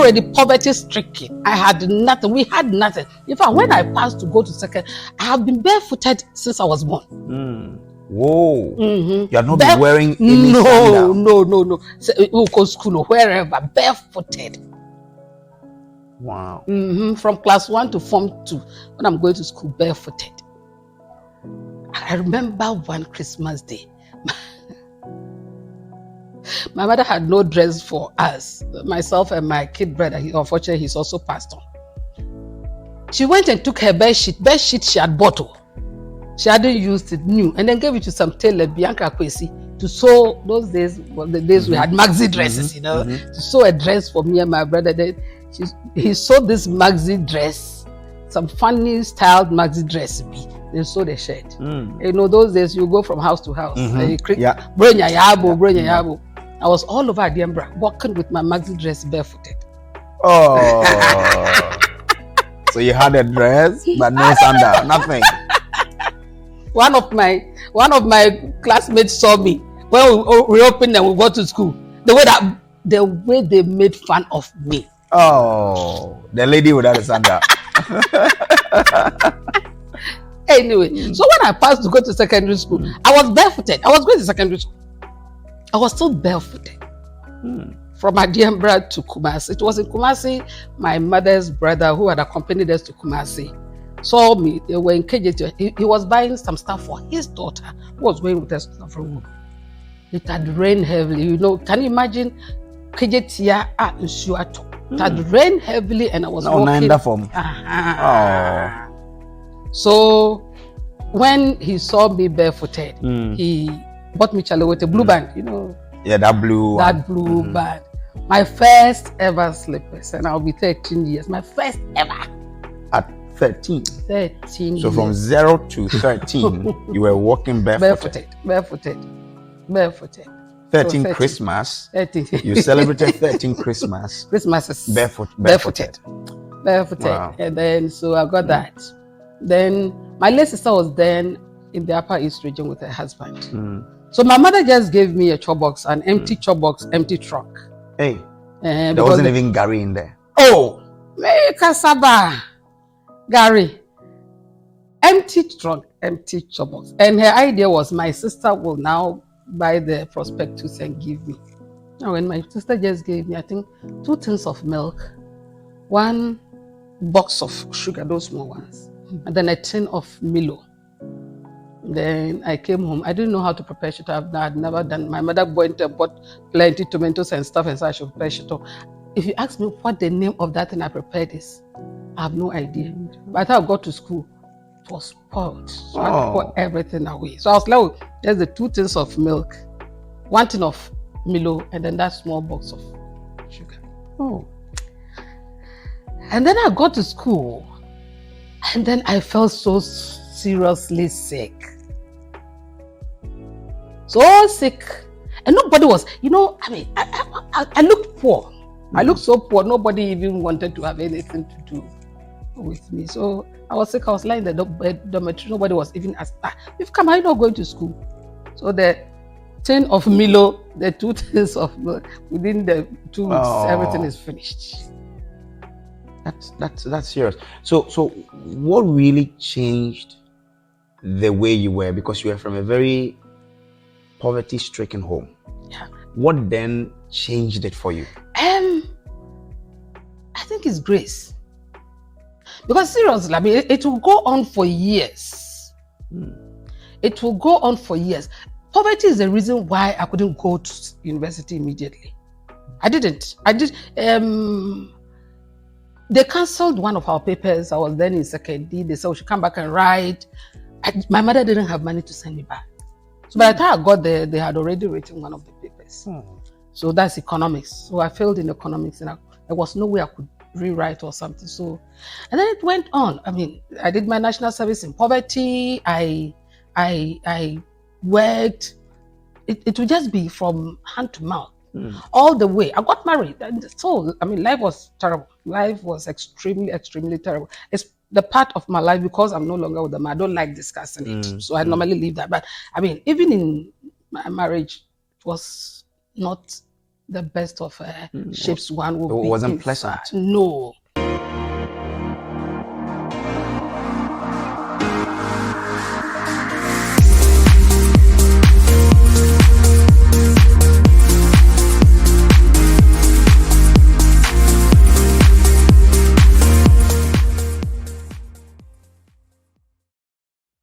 already poverty stricken. I had nothing. We had nothing. In fact, when I passed to go to second, I have been barefooted since I was born. Whoa. You have not been wearing any sandal? No. So, we go to school or wherever, barefooted. Wow. From class 1 to form 2, when I'm going to school, barefooted. I remember one Christmas day. My mother had no dress for us, myself and my kid brother. Unfortunately, he's also passed on. She went and took her bed sheet she had bought. She hadn't used it, new, and then gave it to some tailor, Bianca Kwesi, to sew. Those days were the days we had maxi dresses, to sew a dress for me and my brother. Then he sewed this maxi dress, some funny styled maxi dress. They sewed a shirt. Those days you go from house to house. Bring your yabo. I was all over Adiambra, walking with my maxi dress barefooted. Oh, so you had a dress, but no sandal, nothing. One of my classmates saw me when we opened and we go to school. The way they made fun of me. Oh, the lady without a sandal. Anyway, so when I passed to go to secondary school, I was barefooted. I was going to secondary school. I was still barefooted. From Adiambra to Kumasi. It was in Kumasi, my mother's brother who had accompanied us to Kumasi saw me. They were in KJT. He was buying some stuff for his daughter who was going with us to Nafro. It had rained heavily. Can you imagine KJT in Shuato? It had rained heavily and I was walking. So when he saw me barefooted, he bought me chale with a blue band, Yeah, that blue band. My first ever slippers, and I'll be 13 years. My first ever. At 13? 13 So from 0 to 13, you were walking barefooted. Barefooted. 13 Christmas. 13. You celebrated 13 Christmas. Christmases. Barefooted. Wow. And then, so I got that. Then, my late sister was then in the Upper East region with her husband. So my mother just gave me a chop box, an empty chop box, empty trunk. Hey, there wasn't even Gary in there. Oh, Kasaba, Gary. Empty trunk, empty chop box. And her idea was my sister will now buy the prospectus and give me. Now, when my sister just gave me, I think 2 tins of milk, 1 box of sugar, those small ones, and then a tin of Milo. Then I came home. I didn't know how to prepare shito. I had never done. My mother went and bought plenty tomatoes and stuff and so I should prepare shito. If you ask me what the name of that thing I prepared is, I have no idea. By the time I got to school, it was spoiled. So I had to pour everything away. So I was like, there's the 2 tins of milk, 1 tin of Milo, and then that small box of sugar. And then I got to school, and then I felt so seriously sick. So sick. And nobody was, I looked poor. I looked so poor, nobody even wanted to have anything to do with me. So I was sick, I was lying in the dormitory, nobody was even asked, if come, are you not going to school? So the tin of Milo, the 2 tins of milk, within the 2 weeks, everything is finished. That's serious. So what really changed the way you were? Because you were from a very poverty-stricken home. Yeah. What then changed it for you? I think it's grace. Because seriously, it will go on for years. It will go on for years. Poverty is the reason why I couldn't go to university immediately. I didn't. They cancelled one of our papers. I was then in second D. They said we should come back and write. My mother didn't have money to send me back. So by the time I got there, they had already written one of the papers. So that's economics. So I failed in economics and there was no way I could rewrite or something. So, and then it went on. I did my national service in poverty. I worked. It would just be from hand to mouth. All the way. I got married. And so, life was terrible. Life was extremely, extremely terrible. It's the part of my life because I'm no longer with them. I don't like discussing it. So I normally leave that. But even in my marriage, it was not the best of shapes one will It be wasn't inside. pleasant. No.